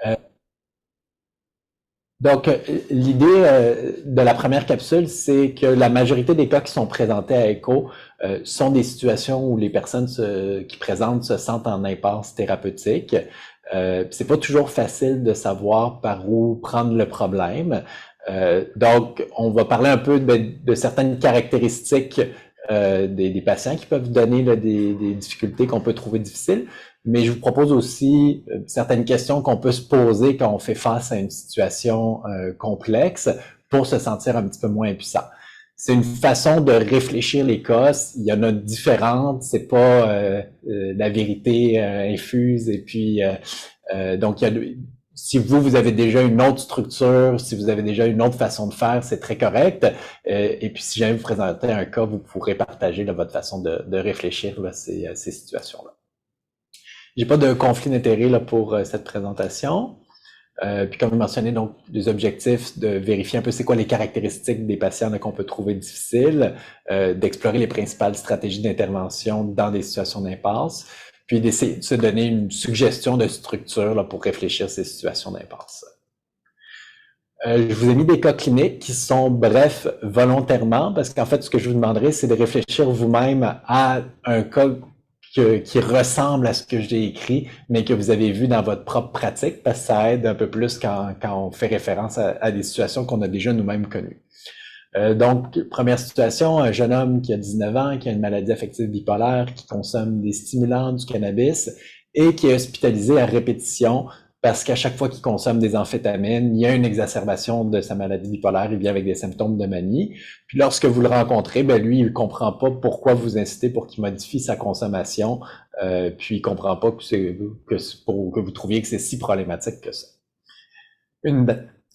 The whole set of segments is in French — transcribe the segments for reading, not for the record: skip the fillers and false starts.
Euh, donc, l'idée de la première capsule, c'est que la majorité des cas qui sont présentés à ECHO sont des situations où les personnes qui présentent se sentent en impasse thérapeutique. C'est pas toujours facile de savoir par où prendre le problème. Donc, on va parler un peu de certaines caractéristiques des patients qui peuvent donner là, des difficultés qu'on peut trouver difficiles. Mais je vous propose aussi certaines questions qu'on peut se poser quand on fait face à une situation complexe pour se sentir un petit peu moins impuissant. C'est une façon de réfléchir les cas. Il y en a différentes. C'est pas la vérité infuse. Et puis donc, si vous avez déjà une autre structure, si vous avez déjà une autre façon de faire, c'est très correct. Et puis, si jamais vous présentez un cas, vous pourrez partager là, votre façon de réfléchir là, ces situations-là. J'ai pas de conflit d'intérêt là pour cette présentation. Puis comme mentionné, donc des objectifs de vérifier un peu c'est quoi les caractéristiques des patients qu'on peut trouver difficiles, d'explorer les principales stratégies d'intervention dans des situations d'impasse, puis d'essayer de se donner une suggestion de structure là, pour réfléchir à ces situations d'impasse. Je vous ai mis des cas cliniques qui sont brefs volontairement, parce qu'en fait, ce que je vous demanderai, c'est de réfléchir vous-même à un cas qui ressemble à ce que j'ai écrit, mais que vous avez vu dans votre propre pratique, parce que ça aide un peu plus quand on fait référence à des situations qu'on a déjà nous-mêmes connues. Donc, première situation, un jeune homme qui a 19 ans, qui a une maladie affective bipolaire, qui consomme des stimulants, du cannabis, et qui est hospitalisé à répétition parce qu'à chaque fois qu'il consomme des amphétamines, il y a une exacerbation de sa maladie bipolaire, il vient avec des symptômes de manie. Puis lorsque vous le rencontrez, ben lui, il comprend pas pourquoi vous incitez pour qu'il modifie sa consommation, puis il comprend pas que vous trouviez que c'est si problématique que ça. Une,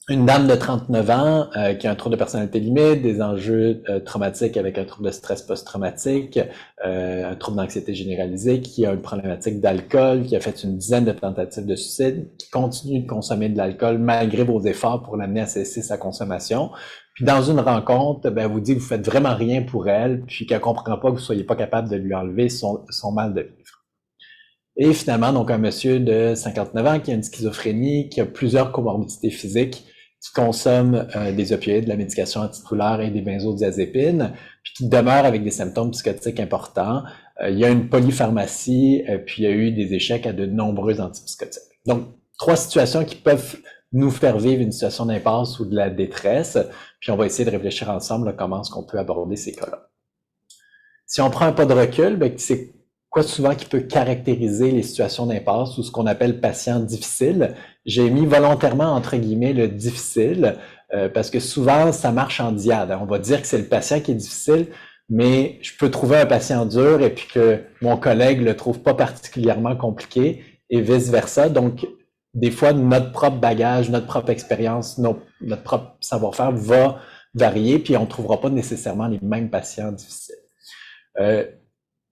une dame de 39 ans qui a un trouble de personnalité limite, des enjeux traumatiques avec un trouble de stress post-traumatique, un trouble d'anxiété généralisée, qui a une problématique d'alcool, qui a fait une dizaine de tentatives de suicide, qui continue de consommer de l'alcool malgré vos efforts pour l'amener à cesser sa consommation. Puis dans une rencontre, ben, vous dit que vous faites vraiment rien pour elle, puis qu'elle comprend pas que vous soyez pas capable de lui enlever son mal de vivre. Et finalement, donc un monsieur de 59 ans qui a une schizophrénie, qui a plusieurs comorbidités physiques, qui consomme des opioïdes, de la médication antidouleur et des benzodiazépines, puis qui demeure avec des symptômes psychotiques importants. Il y a une polypharmacie, puis il y a eu des échecs à de nombreux antipsychotiques. Donc, trois situations qui peuvent nous faire vivre une situation d'impasse ou de la détresse, puis on va essayer de réfléchir ensemble là, comment est-ce qu'on peut aborder ces cas-là. Si on prend un pas de recul, ben, c'est quoi souvent qui peut caractériser les situations d'impasse ou ce qu'on appelle patient difficile. J'ai mis volontairement entre guillemets le difficile parce que souvent ça marche en diade. On va dire que c'est le patient qui est difficile, mais je peux trouver un patient dur et puis que mon collègue le trouve pas particulièrement compliqué et vice versa. Donc des fois notre propre bagage, notre propre expérience, notre propre savoir-faire va varier puis on trouvera pas nécessairement les mêmes patients difficiles.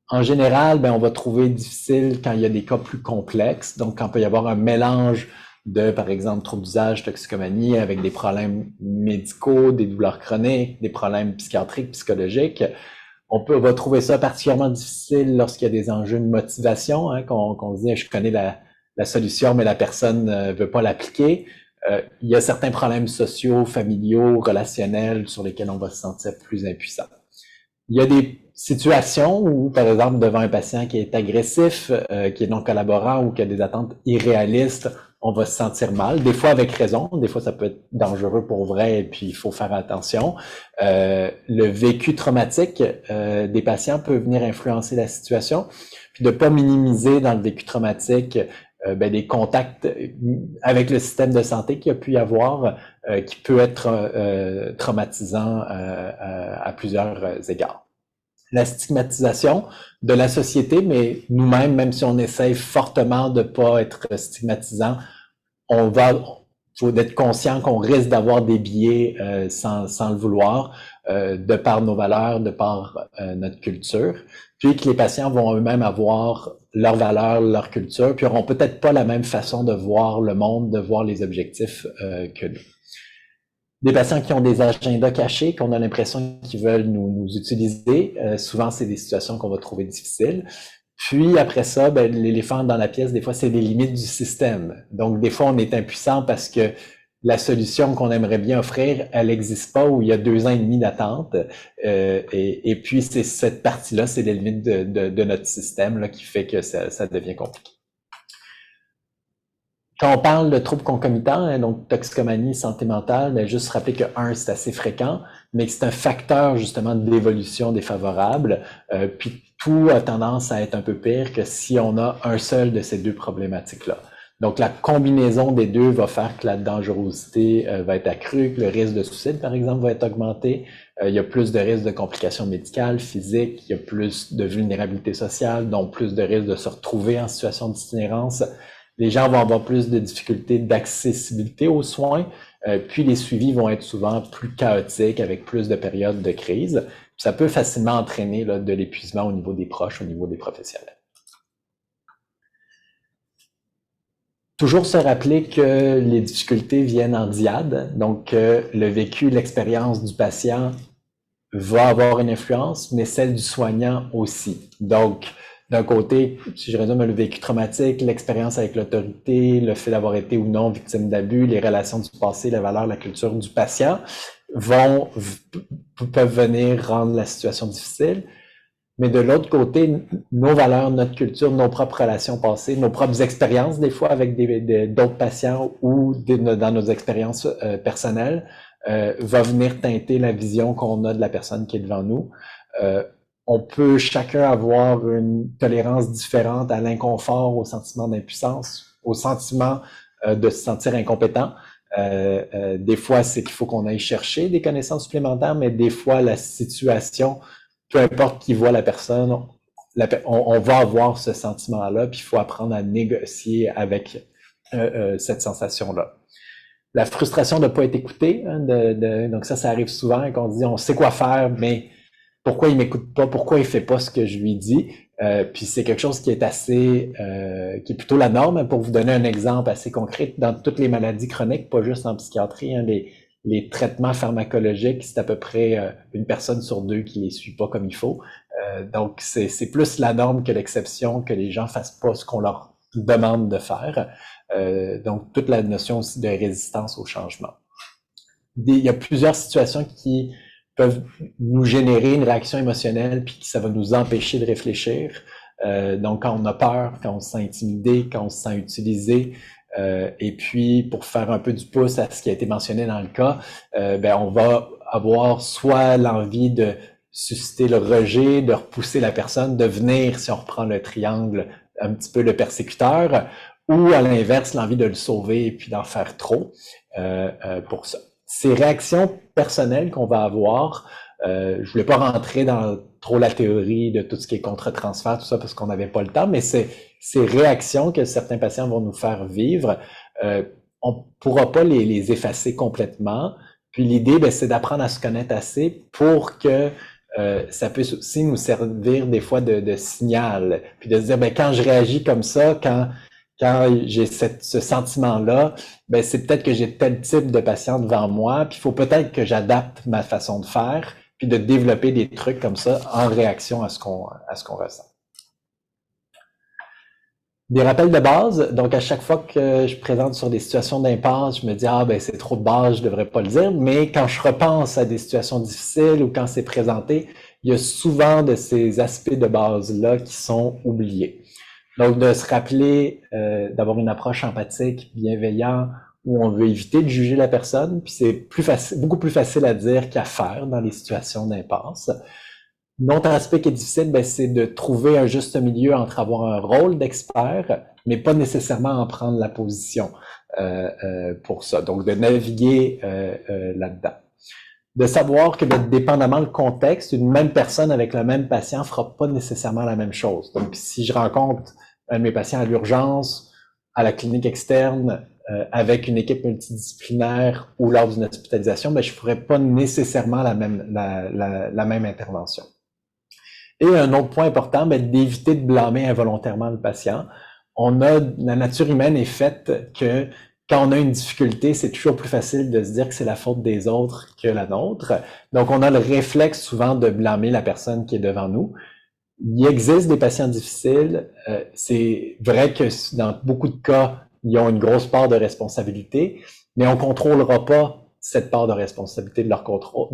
En général, ben, on va trouver difficile quand il y a des cas plus complexes. Donc, quand il peut y avoir un mélange de, par exemple, troubles d'usage, toxicomanie, avec des problèmes médicaux, des douleurs chroniques, des problèmes psychiatriques, psychologiques. Va trouver ça particulièrement difficile lorsqu'il y a des enjeux de motivation, hein, qu'on se dit, je connais la solution, mais la personne ne veut pas l'appliquer. Il y a certains problèmes sociaux, familiaux, relationnels sur lesquels on va se sentir plus impuissant. Il y a des situations où, par exemple, devant un patient qui est agressif, qui est non collaborant ou qui a des attentes irréalistes, on va se sentir mal, des fois avec raison, des fois ça peut être dangereux pour vrai et puis il faut faire attention. Le vécu traumatique des patients peut venir influencer la situation, puis de pas minimiser dans le vécu traumatique des contacts avec le système de santé qu'il y a pu y avoir, qui peut être traumatisant à plusieurs égards. La stigmatisation de la société, mais nous-mêmes, même si on essaye fortement de pas être stigmatisant, faut être conscient qu'on risque d'avoir des biais sans le vouloir, de par nos valeurs, de par notre culture, puis que les patients vont eux-mêmes avoir leurs valeurs, leur culture, puis auront peut-être pas la même façon de voir le monde, de voir les objectifs que nous. Des patients qui ont des agendas cachés, qu'on a l'impression qu'ils veulent nous utiliser, souvent c'est des situations qu'on va trouver difficiles. Puis après ça, ben, l'éléphant dans la pièce, des fois, c'est les limites du système. Donc, des fois, on est impuissant parce que la solution qu'on aimerait bien offrir, elle n'existe pas ou il y a 2 ans et demi d'attente. Et puis, c'est cette partie-là, c'est les limites de notre système là, qui fait que ça devient compliqué. Quand on parle de troubles concomitants, hein, donc toxicomanie, santé mentale, ben, juste rappeler que c'est assez fréquent, mais que c'est un facteur justement d'évolution défavorable. Puis tout a tendance à être un peu pire que si on a un seul de ces deux problématiques-là. Donc la combinaison des deux va faire que la dangerosité va être accrue, que le risque de suicide, par exemple, va être augmenté. Il y a plus de risques de complications médicales, physiques, il y a plus de vulnérabilité sociale, donc plus de risques de se retrouver en situation d'itinérance. Les gens vont avoir plus de difficultés d'accessibilité aux soins, puis les suivis vont être souvent plus chaotiques avec plus de périodes de crise. Ça peut facilement entraîner là, de l'épuisement au niveau des proches, au niveau des professionnels. Toujours se rappeler que les difficultés viennent en dyade, donc le vécu, l'expérience du patient va avoir une influence, mais celle du soignant aussi. Donc, d'un côté, si je résume le vécu traumatique, l'expérience avec l'autorité, le fait d'avoir été ou non victime d'abus, les relations du passé, les valeurs, la culture du patient peuvent venir rendre la situation difficile. Mais de l'autre côté, nos valeurs, notre culture, nos propres relations passées, nos propres expériences, des fois avec d'autres patients ou dans nos expériences personnelles, va venir teinter la vision qu'on a de la personne qui est devant nous. On peut chacun avoir une tolérance différente à l'inconfort, au sentiment d'impuissance, au sentiment de se sentir incompétent. Des fois, c'est qu'il faut qu'on aille chercher des connaissances supplémentaires, mais des fois, la situation, peu importe qui voit la personne, on va avoir ce sentiment-là, puis il faut apprendre à négocier avec cette sensation-là. La frustration de ne pas être écouté, hein, donc ça arrive souvent qu'on dit on sait quoi faire, mais pourquoi il m'écoute pas, pourquoi il fait pas ce que je lui dis. Puis c'est quelque chose qui est qui est plutôt la norme. Pour vous donner un exemple assez concret, dans toutes les maladies chroniques, pas juste en psychiatrie, hein, les traitements pharmacologiques, c'est à peu près une personne sur deux qui les suit pas comme il faut. Donc c'est plus la norme que l'exception, que les gens fassent pas ce qu'on leur demande de faire. Donc toute la notion aussi de résistance au changement. Il y a plusieurs situations qui peuvent nous générer une réaction émotionnelle, puis ça va nous empêcher de réfléchir. Donc, quand on a peur, quand on se sent intimidé, quand on se sent utilisé, et puis pour faire un peu du pouce à ce qui a été mentionné dans le cas, ben on va avoir soit l'envie de susciter le rejet, de repousser la personne, de venir, si on reprend le triangle, un petit peu le persécuteur, ou à l'inverse, l'envie de le sauver et puis d'en faire trop pour ça. Ces réactions personnelles qu'on va avoir, je voulais pas rentrer dans trop la théorie de tout ce qui est contre-transfert, tout ça, parce qu'on n'avait pas le temps, mais ces réactions que certains patients vont nous faire vivre, on pourra pas les effacer complètement. Puis l'idée, ben, c'est d'apprendre à se connaître assez pour que ça puisse aussi nous servir des fois de signal. Puis de se dire, ben, quand je réagis comme ça, quand j'ai ce sentiment-là, ben c'est peut-être que j'ai tel type de patient devant moi, puis il faut peut-être que j'adapte ma façon de faire, puis de développer des trucs comme ça en réaction à ce qu'on ressent. Des rappels de base, donc à chaque fois que je présente sur des situations d'impasse, je me dis « Ah, ben c'est trop de base, je devrais pas le dire », mais quand je repense à des situations difficiles ou quand c'est présenté, il y a souvent de ces aspects de base-là qui sont oubliés. Donc, de se rappeler d'avoir une approche empathique, bienveillante, où on veut éviter de juger la personne, puis c'est beaucoup plus facile à dire qu'à faire dans les situations d'impasse. L'autre aspect qui est difficile, ben, c'est de trouver un juste milieu entre avoir un rôle d'expert, mais pas nécessairement en prendre la position pour ça. Donc, de naviguer là-dedans. De savoir que, dépendamment du contexte, une même personne avec le même patient fera pas nécessairement la même chose. Donc, si je rencontre un de mes patients à l'urgence, à la clinique externe, avec une équipe multidisciplinaire ou lors d'une hospitalisation, ben, je ferai pas nécessairement la même intervention. Et un autre point important, ben, d'éviter de blâmer involontairement le patient. La nature humaine est faite que quand on a une difficulté, c'est toujours plus facile de se dire que c'est la faute des autres que la nôtre. Donc, on a le réflexe souvent de blâmer la personne qui est devant nous. Il existe des patients difficiles. C'est vrai que dans beaucoup de cas, ils ont une grosse part de responsabilité, mais on contrôlera pas cette part de responsabilité de leur contrôle,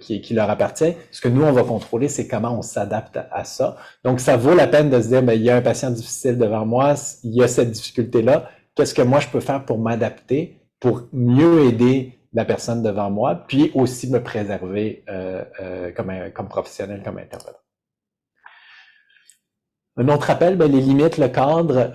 qui leur appartient. Ce que nous, on va contrôler, c'est comment on s'adapte à ça. Donc, ça vaut la peine de se dire, ben, il y a un patient difficile devant moi, il y a cette difficulté-là. Qu'est-ce que moi, je peux faire pour m'adapter, pour mieux aider la personne devant moi, puis aussi me préserver comme professionnel, comme intervenant. Un autre rappel, ben, les limites, le cadre,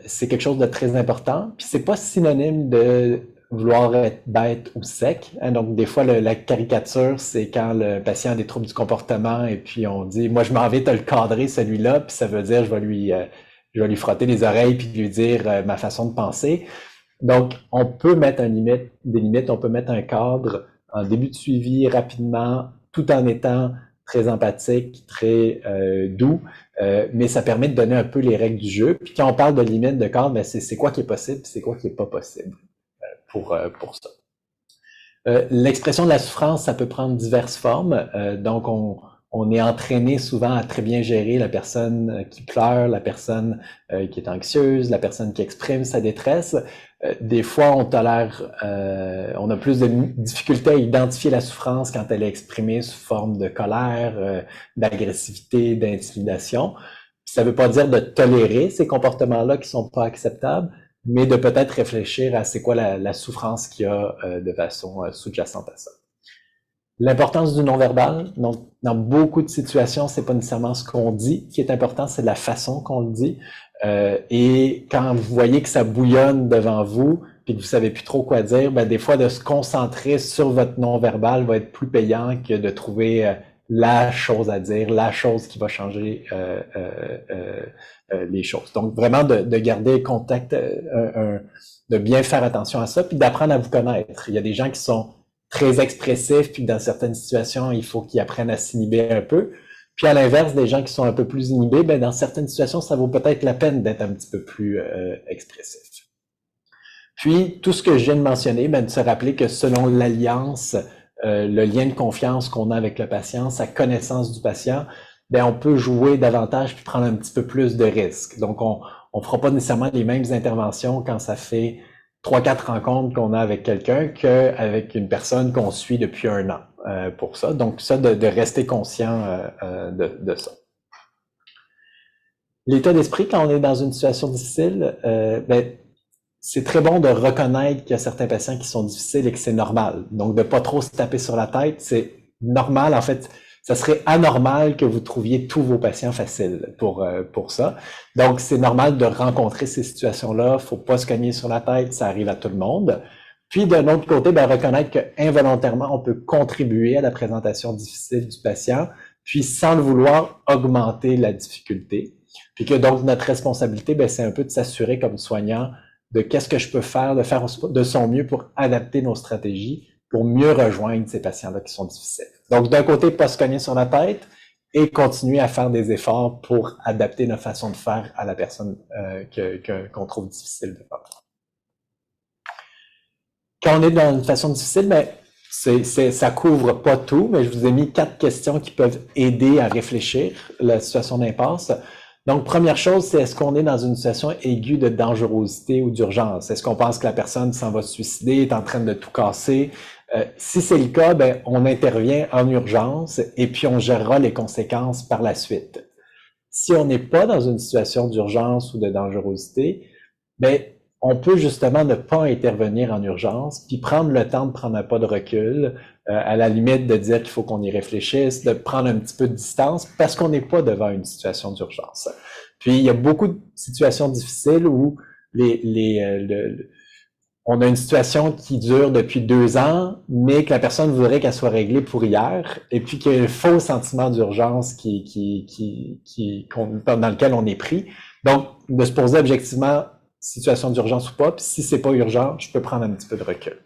c'est quelque chose de très important. Puis c'est pas synonyme de vouloir être bête ou sec. Hein. Donc des fois, la caricature, c'est quand le patient a des troubles du comportement et puis on dit, moi je m'en vais te le cadrer celui-là, puis ça veut dire je vais lui frotter les oreilles puis lui dire ma façon de penser. Donc on peut mettre des limites, on peut mettre un cadre en début de suivi rapidement, tout en étant très empathique, très doux, mais ça permet de donner un peu les règles du jeu. Puis quand on parle de limite de cadre, ben c'est quoi qui est possible, c'est quoi qui est pas possible pour ça. L'expression de la souffrance, ça peut prendre diverses formes. Donc on est entraîné souvent à très bien gérer la personne qui pleure, la personne qui est anxieuse, la personne qui exprime sa détresse. Des fois, on a plus de difficulté à identifier la souffrance quand elle est exprimée sous forme de colère, d'agressivité, d'intimidation. Ça ne veut pas dire de tolérer ces comportements-là qui sont pas acceptables, mais de peut-être réfléchir à c'est quoi la souffrance qu'il y a de façon sous-jacente à ça. L'importance du non-verbal, donc dans beaucoup de situations, c'est pas nécessairement ce qu'on dit qui est important, c'est la façon qu'on le dit. Et quand vous voyez que ça bouillonne devant vous, puis que vous savez plus trop quoi dire, ben des fois de se concentrer sur votre non-verbal va être plus payant que de trouver la chose à dire, la chose qui va changer les choses. Donc vraiment de garder contact, de bien faire attention à ça, puis d'apprendre à vous connaître. Il y a des gens qui sont très expressifs, puis dans certaines situations, il faut qu'ils apprennent à s'inhiber un peu. Puis à l'inverse, des gens qui sont un peu plus inhibés, ben dans certaines situations, ça vaut peut-être la peine d'être un petit peu plus expressif. Puis, tout ce que je viens de mentionner, ben, de se rappeler que selon l'alliance, le lien de confiance qu'on a avec le patient, sa connaissance du patient, ben, on peut jouer davantage puis prendre un petit peu plus de risques. Donc, on fera pas nécessairement les mêmes interventions quand ça fait 3-4 rencontres qu'on a avec quelqu'un qu'avec une personne qu'on suit depuis 1 an pour ça. Donc, ça, de rester conscient de ça. L'état d'esprit, quand on est dans une situation difficile, ben, c'est très bon de reconnaître qu'il y a certains patients qui sont difficiles et que c'est normal. Donc, de pas trop se taper sur la tête, c'est normal. En fait, ça serait anormal que vous trouviez tous vos patients faciles pour ça. Donc, c'est normal de rencontrer ces situations-là. Faut pas se cogner sur la tête, ça arrive à tout le monde. Puis, d'un autre côté, ben, reconnaître qu'involontairement, on peut contribuer à la présentation difficile du patient, puis sans le vouloir, augmenter la difficulté. Puis que donc, notre responsabilité, ben, c'est un peu de s'assurer comme soignant de qu'est-ce que je peux faire, de faire de son mieux pour adapter nos stratégies, pour mieux rejoindre ces patients-là qui sont difficiles. Donc, d'un côté, pas se cogner sur la tête et continuer à faire des efforts pour adapter notre façon de faire à la personne qu'on trouve difficile de faire. Quand on est dans une façon difficile, ben, ça couvre pas tout, mais je vous ai mis 4 questions qui peuvent aider à réfléchir la situation d'impasse. Donc, première chose, c'est est-ce qu'on est dans une situation aiguë de dangerosité ou d'urgence? Est-ce qu'on pense que la personne s'en va se suicider, est en train de tout casser? Si c'est le cas, ben, on intervient en urgence et puis on gérera les conséquences par la suite. Si on n'est pas dans une situation d'urgence ou de dangerosité, ben, on peut justement ne pas intervenir en urgence, puis prendre le temps de prendre un pas de recul, à la limite de dire qu'il faut qu'on y réfléchisse, de prendre un petit peu de distance, parce qu'on n'est pas devant une situation d'urgence. Puis il y a beaucoup de situations difficiles où on a une situation qui dure depuis 2 ans, mais que la personne voudrait qu'elle soit réglée pour hier, et puis qu'il y a un faux sentiment d'urgence dans lequel on est pris. Donc, de se poser objectivement situation d'urgence ou pas, puis si c'est pas urgent, je peux prendre un petit peu de recul.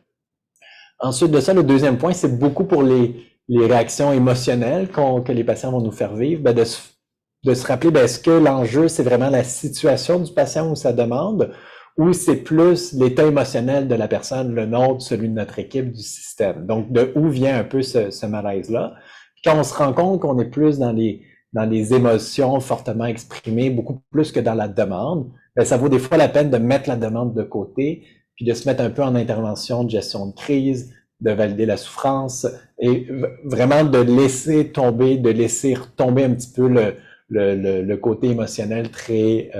Ensuite de ça, le deuxième point, c'est beaucoup pour les réactions émotionnelles que les patients vont nous faire vivre, ben de se rappeler, ben est-ce que l'enjeu, c'est vraiment la situation du patient ou sa demande, ou c'est plus l'état émotionnel de la personne, le nôtre, celui de notre équipe, du système. Donc, de où vient un peu ce malaise-là. Quand on se rend compte qu'on est plus dans les dans les émotions fortement exprimées, beaucoup plus que dans la demande, ben, ça vaut des fois la peine de mettre la demande de côté, puis de se mettre un peu en intervention de gestion de crise, de valider la souffrance et vraiment de laisser tomber un petit peu le côté émotionnel très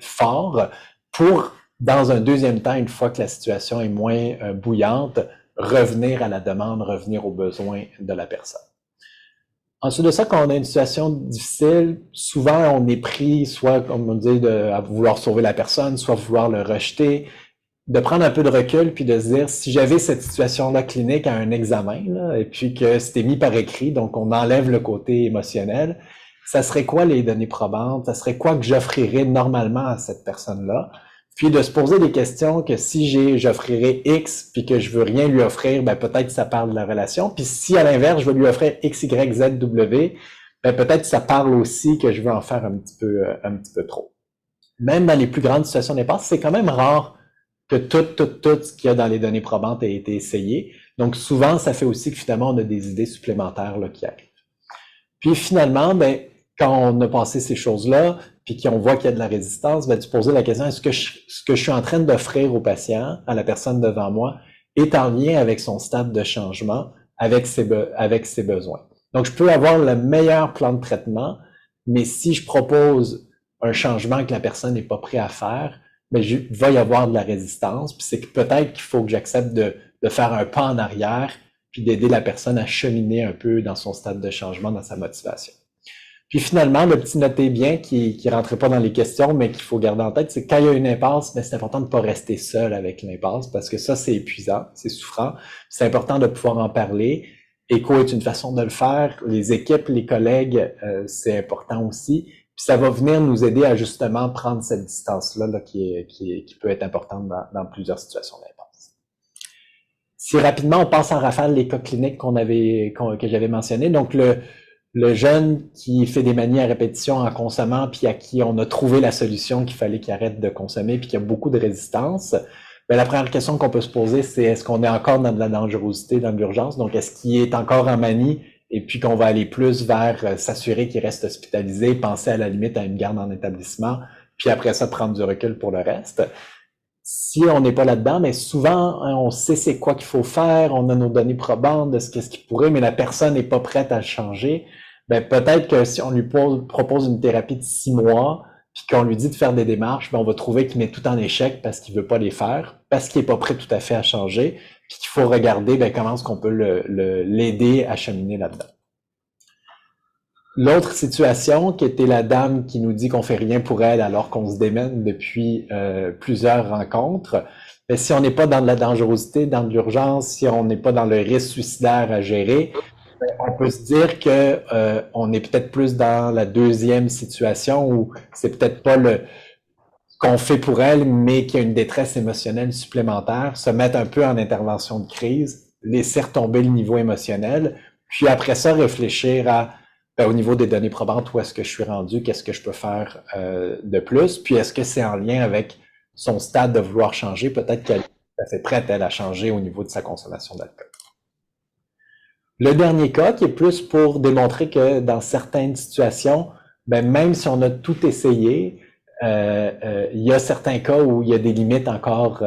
fort pour, dans un deuxième temps, une fois que la situation est moins bouillante, revenir à la demande, revenir aux besoins de la personne. Ensuite de ça, quand on a une situation difficile, souvent on est pris soit, comme on dit, à vouloir sauver la personne, soit vouloir le rejeter, de prendre un peu de recul puis de se dire, si j'avais cette situation-là clinique à un examen, là, et puis que c'était mis par écrit, donc on enlève le côté émotionnel, ça serait quoi les données probantes? Ça serait quoi que j'offrirais normalement à cette personne-là? Puis de se poser des questions que si j'offrirais X puis que je veux rien lui offrir, ben peut-être que ça parle de la relation. Puis si à l'inverse, je veux lui offrir X, Y, Z, W, ben peut-être que ça parle aussi que je veux en faire un petit peu trop. Même dans les plus grandes situations d'impasse, c'est quand même rare que tout ce qu'il y a dans les données probantes ait été essayé. Donc souvent, ça fait aussi que finalement, on a des idées supplémentaires là, qui arrivent. Puis finalement, ben, quand on a passé ces choses-là, puis qu'on voit qu'il y a de la résistance, ben, de se poser la question, est-ce que ce que je suis en train d'offrir au patient, à la personne devant moi, est en lien avec son stade de changement, avec ses besoins. Donc, je peux avoir le meilleur plan de traitement, mais si je propose un changement que la personne n'est pas prête à faire, ben, il va y avoir de la résistance, puis c'est que peut-être qu'il faut que j'accepte de faire un pas en arrière, puis d'aider la personne à cheminer un peu dans son stade de changement, dans sa motivation. Puis finalement, le petit noté bien qui rentrait pas dans les questions, mais qu'il faut garder en tête, c'est que quand il y a une impasse, ben c'est important de ne pas rester seul avec l'impasse parce que ça, c'est épuisant, c'est souffrant. C'est important de pouvoir en parler. Écho est une façon de le faire. Les équipes, les collègues, c'est important aussi. Puis ça va venir nous aider à justement prendre cette distance-là là, qui peut être importante dans plusieurs situations d'impasse. Si rapidement, on passe en rafale les cas cliniques que j'avais mentionnés. Donc, le jeune qui fait des manies à répétition en consommant, puis à qui on a trouvé la solution qu'il fallait qu'il arrête de consommer, puis qu'il y a beaucoup de résistance, ben, la première question qu'on peut se poser, c'est est-ce qu'on est encore dans de la dangerosité, dans de l'urgence? Donc, est-ce qu'il est encore en manie? Et puis qu'on va aller plus vers s'assurer qu'il reste hospitalisé, penser à la limite à une garde en établissement, puis après ça, prendre du recul pour le reste. Si on n'est pas là-dedans, mais souvent, hein, on sait c'est quoi qu'il faut faire, on a nos données probantes de ce qui pourrait, mais la personne n'est pas prête à le changer. Ben, peut-être que si on lui propose une thérapie de 6 mois, puis qu'on lui dit de faire des démarches, ben, on va trouver qu'il met tout en échec parce qu'il veut pas les faire, parce qu'il est pas prêt tout à fait à changer, puis qu'il faut regarder ben, comment est-ce qu'on peut l'aider à cheminer là-dedans. L'autre situation, qui était la dame qui nous dit qu'on fait rien pour elle alors qu'on se démène depuis plusieurs rencontres, mais si on n'est pas dans de la dangerosité, dans de l'urgence, si on n'est pas dans le risque suicidaire à gérer, on peut se dire que on est peut-être plus dans la deuxième situation où c'est peut-être pas le qu'on fait pour elle, mais qu'il y a une détresse émotionnelle supplémentaire, se mettre un peu en intervention de crise, laisser retomber le niveau émotionnel, puis après ça réfléchir à au niveau des données probantes, où est-ce que je suis rendu, qu'est-ce que je peux faire de plus, puis est-ce que c'est en lien avec son stade de vouloir changer, peut-être qu'elle est assez prête, elle, à changer au niveau de sa consommation d'alcool. Le dernier cas, qui est plus pour démontrer que dans certaines situations, ben, même si on a tout essayé, il y a certains cas où il y a des limites encore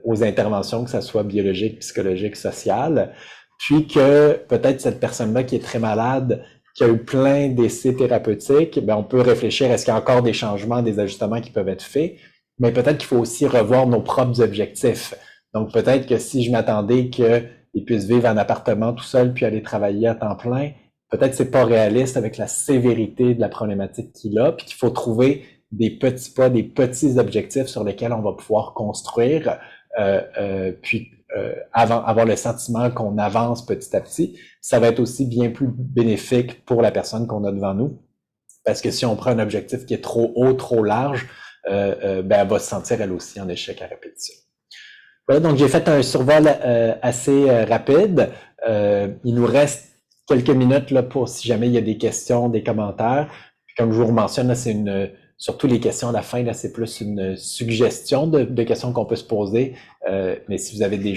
aux interventions, que ce soit biologiques, psychologiques, sociales, puis que peut-être cette personne-là qui est très malade, qui a eu plein d'essais thérapeutiques, ben on peut réfléchir, est-ce qu'il y a encore des changements, des ajustements qui peuvent être faits, mais peut-être qu'il faut aussi revoir nos propres objectifs. Donc peut-être que si je m'attendais qu'il puisse vivre en appartement tout seul puis aller travailler à temps plein, peut-être que c'est pas réaliste avec la sévérité de la problématique qu'il a, puis qu'il faut trouver des petits pas, des petits objectifs sur lesquels on va pouvoir construire, puis avoir le sentiment qu'on avance petit à petit. Ça va être aussi bien plus bénéfique pour la personne qu'on a devant nous, parce que si on prend un objectif qui est trop haut, trop large, ben elle va se sentir elle aussi en échec à répétition. Voilà, donc j'ai fait un survol assez rapide. Il nous reste quelques minutes là pour si jamais il y a des questions, des commentaires. Puis, comme je vous mentionne, là, c'est surtout les questions à la fin, là, c'est plus une suggestion de questions qu'on peut se poser. Mais si vous avez déjà